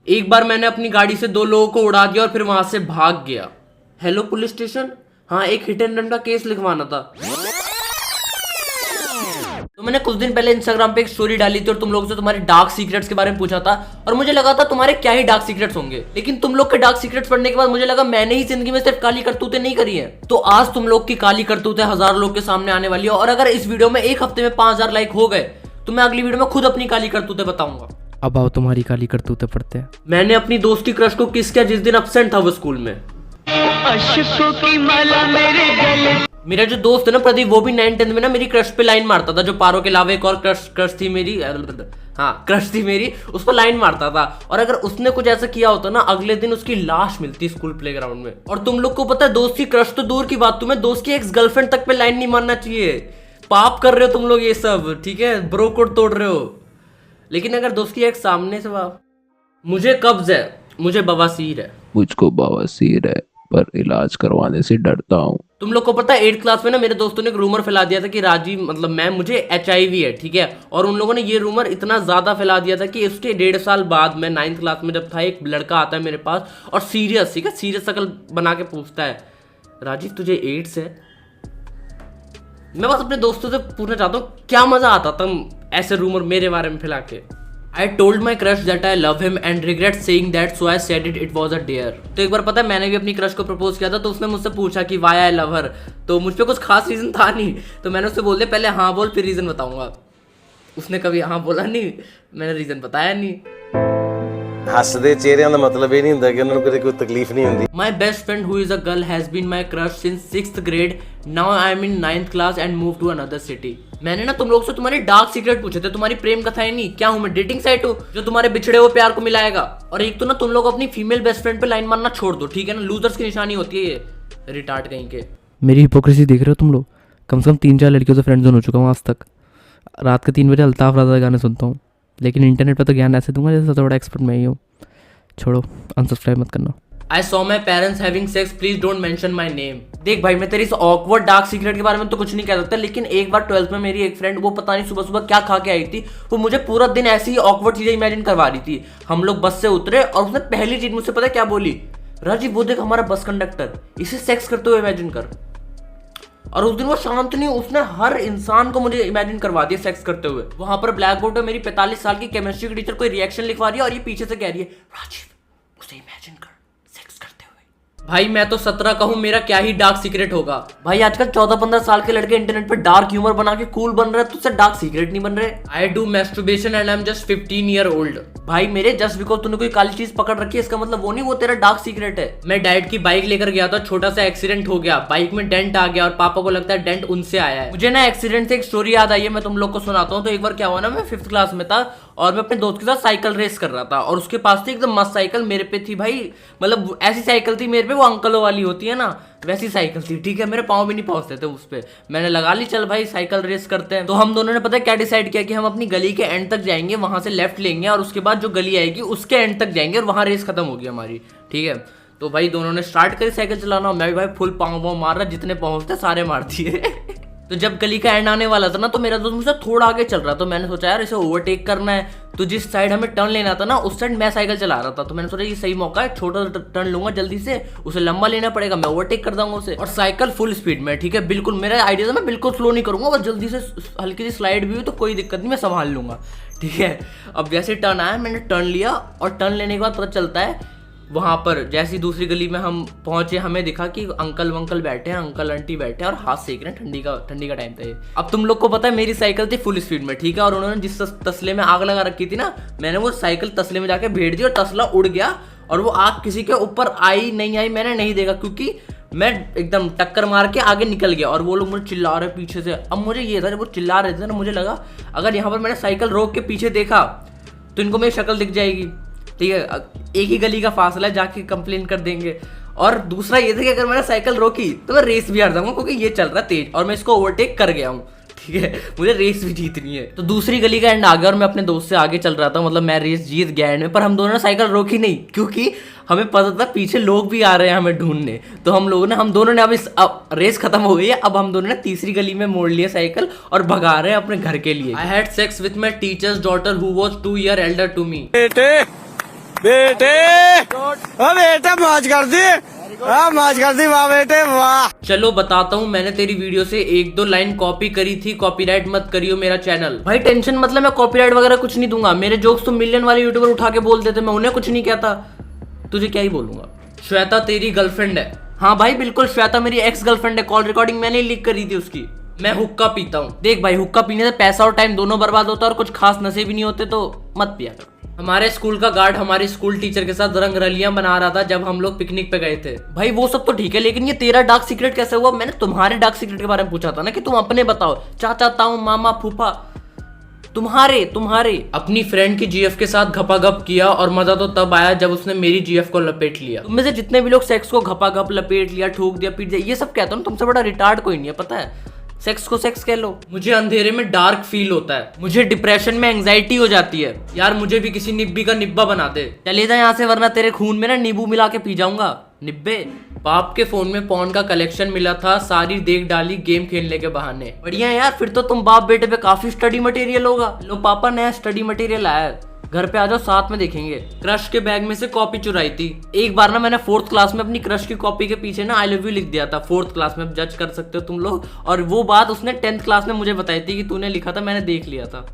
एक बार मैंने अपनी गाड़ी से 2 लोगों को उड़ा दिया और फिर वहां से भाग गया। हेलो पुलिस स्टेशन, हाँ एक हिट एंड रन का केस लिखवाना था। तो मैंने कुछ दिन पहले इंस्टाग्राम पे एक स्टोरी डाली थी और तुम लोगों से तुम्हारे डार्क सीक्रेट्स के बारे में पूछा था और मुझे लगा था तुम्हारे क्या ही डार्क सीक्रेट्स होंगे, लेकिन तुम लोग के डार्क सीक्रेट्स पढ़ने के बाद मुझे लगा मैंने ही जिंदगी में सिर्फ काली करतूतें नहीं करी है। तो आज तुम लोग की काली करतूतें 1000 लोग के सामने आने वाली है और अगर इस वीडियो में एक हफ्ते में 5000 लाइक हो गए तो मैं अगली वीडियो में खुद अपनी काली करतूतें बताऊंगा। अब आओ तुम्हारी काली करतूतें पढ़ते हैं। मैंने अपनी दोस्त की क्रश को किस किया जिस दिन एब्सेंट था वो स्कूल में। अशकों की माला मेरे गले। मेरा जो दोस्त है ना प्रदीप, वो भी 9th-10th में ना मेरी क्रश पे लाइन मारता था। जो पारो के अलावा एक और क्रश थी मेरी, हाँ क्रश थी मेरी, उस पर लाइन मारता था। और अगर उसने कुछ ऐसा किया होता ना, अगले दिन उसकी लाश मिलती स्कूल प्लेग्राउंड में। और तुम लोग को पता है, दोस्त की क्रश तो दूर की बात, तुम्हें दोस्त की एक्स गर्लफ्रेंड तक पे लाइन नहीं मारना चाहिए। पाप कर रहे हो तुम लोग ये सब, ठीक है, ब्रो कोड तोड़ रहे हो। लेकिन अगर दोस्त की एक्स सामने से, मुझे कब्ज है, मुझे बवासीर है। मुझको बवासीर है पर इलाज करवाने से डरता हूँ। तुम लोग को पता है 8th क्लास में ना मेरे दोस्तों ने एक रूमर फैला दिया था कि राजीव मतलब मुझे HIV है, ठीक है। और उन लोगों ने ये रूमर इतना ज्यादा फैला दिया था कि उसके 1.5 साल बाद मैं 9th क्लास में जब था, एक लड़का आता है मेरे पास और सीरियस, ठीक है, सीरियस शक्ल बना के पूछता है, राजीव तुझे एड्स है? मैं बस अपने दोस्तों से पूछना चाहता हूँ क्या मजा आता तुम ऐसे रूमर मेरे बारे में फैला के। I told my crush that I love him and regret saying that, so I said it was a dare। तो एक बार पता है मैंने भी अपनी क्रश को प्रपोज किया था, तो उसने मुझसे पूछा कि why I love her। तो मुझ पे कुछ खास रीजन था नहीं, तो मैंने उससे बोल दिया पहले हाँ बोल फिर रीजन बताऊंगा। उसने कभी हाँ बोला नहीं, मैंने रीजन बताया नहीं। हੱਸਦੇ ਚਿਹਰਿਆਂ ਦਾ ਮਤਲਬ ਇਹ ਨਹੀਂ ਹੁੰਦਾ ਕਿ ਉਹਨਾਂ ਨੂੰ ਕਦੇ ਕੋਈ ਤਕਲੀਫ ਨਹੀਂ ਹੁੰਦੀ। My best friend who is a girl has been my crush since 6th grade। Now I am in 9th class and moved to another city। मैंने ना तुम लोग से तुम्हारे डार्क सीक्रेट पूछे थे, तुम्हारी प्रेम कथाएं नहीं। क्या हूँ मैं डेटिंग साइट हूँ जो तुम्हारे बिछड़े हुए प्यार को मिलाएगा? और एक तो ना तुम लोग अपनी फीमेल बेस्ट फ्रेंड पे लाइन मारना छोड़ दो, ठीक है ना, लूजर्स की निशानी होती है ये, रिटार्ड कहीं के। मेरी हिपोक्रेसी देख रहे हो तुम लोग? कम से कम 3-4 लड़कियों से फ्रेंड जोन हो चुका हूँ आज तक। रात के 3 बजे अल्ताफ राजा गाने सुनता हूँ, लेकिन इंटरनेट पर तो ज्ञान ऐसे दूंगा जैसे सबसे बड़ा एक्सपर्ट मैं ही हूँ। छोड़ो, अनसब्सक्राइब मत करना। I saw my parents having sex, please don't mention my name। देख भाई, मैं तेरी इस ऑकवर्ड डार्क सीक्रेट के बारे में तो कुछ नहीं कह सकता, लेकिन एक बार 12th में मेरी एक फ्रेंड, वो पता नहीं सुबह सुबह क्या खा के आई थी, वो मुझे पूरा दिन ऐसी ही ऑकवर्ड चीजें इमेजिन करवा रही थी। हम लोग बस से उतरे और उसने पहली चीज मुझसे पता है क्या बोली? राजीव वो देख हमारा बस कंडक्टर, इसे सेक्स करते हुए इमेजिन कर। और उस दिन वो शांत नहीं, उसने हर इंसान को मुझे इमेजिन करवा दिया सेक्स करते हुए। वहां पर ब्लैक बोर्ड में मेरी 45 साल की केमिस्ट्री की टीचर कोई रिएक्शन लिखवा रही है और ये पीछे से कह रही है, राजीव उसे इमेजिन कर सेक्स करते हुए। भाई मैं तो 17 का हूं, मेरा क्या ही डार्क सीक्रेट होगा। भाई आजकल 14-15 साल के लड़के इंटरनेट पे डार्क ह्यूमर बना के कूल बन रहे हैं, तुझसे डार्क सीक्रेट नहीं बन रहे। I do masturbation and I am just 15 year old. भाई मेरे जस्ट बिकॉज तूने कोई काली चीज पकड़ रखी है इसका मतलब वो नहीं वो तेरा डार्क सीक्रेट है। मैं डैड की बाइक लेकर गया था, छोटा सा एक्सीडेंट हो गया, बाइक में डेंट आ गया और पापा को लगता है डेंट उनसे आया है। मुझे ना एक्सीडेंट से एक स्टोरी याद आई है, मैं तुम लोग को सुनाता हूँ। तो एक बार क्या हुआ ना, मैं 5th क्लास में था और मैं अपने दोस्त के साथ साइकिल रेस कर रहा था और उसके पास थी एकदम मस्त साइकिल, मेरे पे थी भाई, मतलब ऐसी साइकिल थी मेरे पे, वो अंकलों वाली होती है ना, वैसी साइकिल थी, ठीक है। मेरे पाँव भी नहीं पहुंचते थे उस पे। मैंने लगा ली चल भाई साइकिल रेस करते हैं। तो हम दोनों ने पता है क्या डिसाइड किया कि हम अपनी गली के एंड तक जाएंगे, वहां से लेफ्ट लेंगे और उसके बाद जो गली आएगी उसके एंड तक जाएंगे और वहां रेस खत्म होगी हमारी, ठीक है। तो भाई दोनों ने स्टार्ट करी साइकिल चलाना, मैं भी भाई फुल पाँव मार रहा, जितने पहुंचते सारे मार दिए। तो जब गली का एंड आने वाला था ना, तो मेरा दोस्त मुझसे थोड़ा आगे चल रहा, तो मैंने सोचा यार इसे ओवरटेक करना है। तो जिस साइड हमें टर्न लेना था ना, उस साइड मैं साइकिल चला रहा था, तो मैंने सोचा ये सही मौका है, छोटा टर्न लूंगा जल्दी से, उसे लंबा लेना पड़ेगा, मैं ओवरटेक कर दूंगा उसे। और साइकिल फुल स्पीड में, ठीक है, बिल्कुल मेरा आइडिया था मैं बिल्कुल स्लो नहीं करूंगा, बस जल्दी से हल्की सी स्लाइड भी हुई तो कोई दिक्कत नहीं, मैं संभाल लूंगा, ठीक है। अब जैसे टर्न आया मैंने टर्न लिया और टर्न लेने के बाद पता चलता है वहां पर जैसी दूसरी गली में हम पहुंचे, हमें दिखा कि अंकल वंकल बैठे हैं, अंकल आंटी बैठे हैं और हाथ सेक रहे हैं, ठंडी का टाइम था ये। अब तुम लोग को पता है मेरी साइकिल थी फुल स्पीड में, ठीक है, और उन्होंने जिस तसले में आग लगा रखी थी ना, मैंने वो साइकिल तसले में जाके भेड़ दी और तसला उड़ गया और वो आग किसी के ऊपर आई नहीं आई मैंने नहीं देखा, क्योंकि मैं एकदम टक्कर मार के आगे निकल गया और वो लोग मुझे चिल्ला रहे पीछे से। अब मुझे ये था जब वो चिल्ला रहे थे ना, मुझे लगा अगर यहाँ पर मैंने साइकिल रोक के पीछे देखा तो इनको मेरी शक्ल दिख जाएगी, ठीक है, एक ही गली का फासला है, जाके कंप्लेन कर देंगे। और दूसरा ये था कि अगर मैंने साइकिल रोकी तो मैं रेस भी हार जाऊंगा, क्योंकि ये चल रहा तेज और मैं इसको ओवरटेक कर गया हूँ, ठीक है, मुझे रेस भी जीतनी है। तो दूसरी गली का एंड आ गया और मैं अपने दोस्त से आगे चल रहा था, मतलब मैं रेस जीत गया एंड में, पर हम दोनों ने साइकिल रोकी नहीं, क्योंकि हमें पता था पीछे लोग भी आ रहे हैं हमें ढूंढने। तो हम दोनों ने अब रेस खत्म हो गई है, अब हम दोनों ने तीसरी गली में मोड़ लिया साइकिल और भगा रहे हैं अपने घर के लिए। I had sex with my teacher's daughter who was 2 years elder to me. बेटे ओ बेटा मौज कर दी, मौज कर दी, वाह बेटे वाह। चलो बताता हूँ, मैंने तेरी वीडियो से 1-2 लाइन कॉपी करी थी। कॉपीराइट मत करियो मेरा चैनल। भाई टेंशन मतलब मैं कॉपीराइट वगैरह कुछ नहीं दूंगा। मेरे जोक्स तो मिलियन वाले यूट्यूबर उठा के बोल देते, मैं उन्हें कुछ नहीं कहता, तुझे क्या ही बोलूंगा। श्वेता तेरी गर्लफ्रेंड है? हाँ भाई बिल्कुल, श्वेता मेरी एक्स गर्लफ्रेंड है। कॉल रिकॉर्डिंग मैंने लीक करी थी उसकी। मैं हुक्का पीता हूँ। देख भाई, हुक्का पीने से पैसा और टाइम दोनों बर्बाद होता है और कुछ खास नशे भी नहीं होते, तो मत पिया कर। हमारे स्कूल का गार्ड हमारे स्कूल टीचर के साथ रंग रलियां बना रहा था जब हम लोग पिकनिक पे गए थे। भाई वो सब तो ठीक है, लेकिन ये तेरा डार्क सीक्रेट कैसे हुआ? मैंने तुम्हारे डार्क सीक्रेट के बारे में पूछा था ना कि तुम अपने बताओ। चाचा, ताऊ, मामा, फूफा, तुम्हारे अपनी फ्रेंड की जीएफ के साथ घपाघप किया और मजा तो तब आया जब उसने मेरी जीएफ को लपेट लिया। तुम में से जितने भी लोग सेक्स को घपाघप, लपेट लिया, ठोक दिया, पीट दिया, ये सब कहता हूँ, तुमसे बड़ा रिटार्ड कोई नहीं है, पता है। सेक्स को सेक्स कह लो। मुझे अंधेरे में डार्क फील होता है, मुझे डिप्रेशन में एंजाइटी हो जाती है। यार मुझे भी किसी निब्बी का निब्बा बना दे। चले जा यहाँ से, वरना तेरे खून में ना नींबू मिला के पी जाऊंगा। निब्बे। बाप के फोन में पॉर्न का कलेक्शन मिला था, सारी देख डाली गेम खेलने के बहाने। बढ़िया यार, फिर तो तुम बाप बेटे पे काफी स्टडी मटेरियल होगा। लो पापा नया स्टडी मटेरियल आया है, घर पे आ जाओ, साथ में देखेंगे। क्रश के बैग में से कॉपी चुराई थी। एक बार ना मैंने 4th क्लास में अपनी क्रश की कॉपी के पीछे ना आई लव यू लिख दिया था। 4th क्लास में, जज कर सकते हो तुम लोग। और वो बात उसने 10th क्लास में मुझे बताई थी कि तूने लिखा था, मैंने देख लिया था।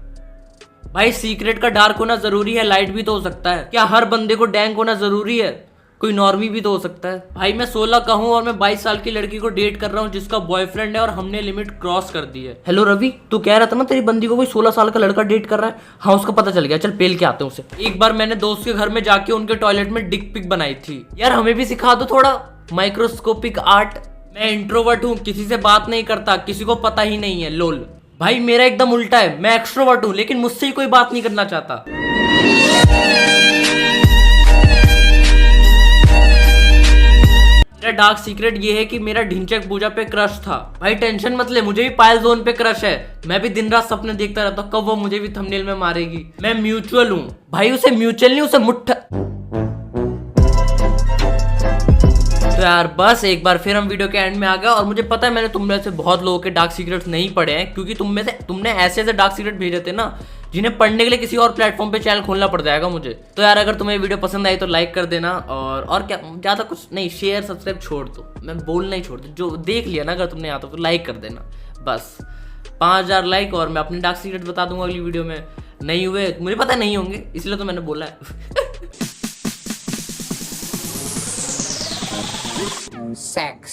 भाई सीक्रेट का डार्क होना जरूरी है? लाइट भी तो हो सकता है। क्या हर बंदे को डैंक होना जरूरी है? कोई नॉर्मी भी तो हो सकता है। भाई मैं 16 का हूँ और मैं 22 साल की लड़की को डेट कर रहा हूँ जिसका बॉयफ्रेंड है, और हमने लिमिट क्रॉस कर दी है। हेलो रवि, तू कह रहा था ना तेरी बंदी को कोई 16 साल का लड़का डेट कर रहा है? हाँ उसका पता चल गया, चल पेल के आते हैं उसे। एक बार मैंने दोस्त के घर में जाके उनके टॉयलेट में डिक पिक बनाई थी। यार हमें भी सिखा दो थोड़ा माइक्रोस्कोपिक आर्ट। मैं इंट्रोवर्ट हूँ, किसी से बात नहीं करता, किसी को पता ही नहीं है, लोल। भाई मेरा एकदम उल्टा है, मैं एक्सट्रोवर्ट हूँ लेकिन मुझसे ही कोई बात नहीं करना चाहता। मेरा डार्क सीक्रेट ये है कि मेरा ढिंचक पूजा पे क्रश था। भाई टेंशन मत ले, मुझे भी पायल जोन पे क्रश है। मैं भी दिन रात सपने देखता रहता हूँ कब वो मुझे भी थंबनेल में मारेगी। मैं म्यूचुअल हूँ भाई, उसे म्यूचुअल नहीं, उसे मुट्ठा। तो यार बस एक बार फिर हम वीडियो के एंड में आ गए, और मुझे पता है मैंने तुम में से बहुत लोगों के डार्क सीक्रेट्स नहीं पढ़े हैं, क्योंकि तुमने ऐसे डार्क सीक्रेट भेजे थे ना जिन्हें पढ़ने के लिए किसी और प्लेटफॉर्म पे चैनल खोलना पड़ जाएगा मुझे। तो यार अगर तुम्हें वीडियो पसंद आई तो लाइक कर देना, और क्या ज़्यादा कुछ नहीं, शेयर सब्सक्राइब छोड़ दो, मैं बोलना ही छोड़ दो। जो देख लिया ना, अगर तुमने आता तो लाइक कर देना बस। 5000 लाइक और मैं अपने डार्क सीक्रेट बता दूंगा अगली वीडियो में। नहीं हुए मुझे पता नहीं होंगे, इसलिए तो मैंने बोला है। Sex.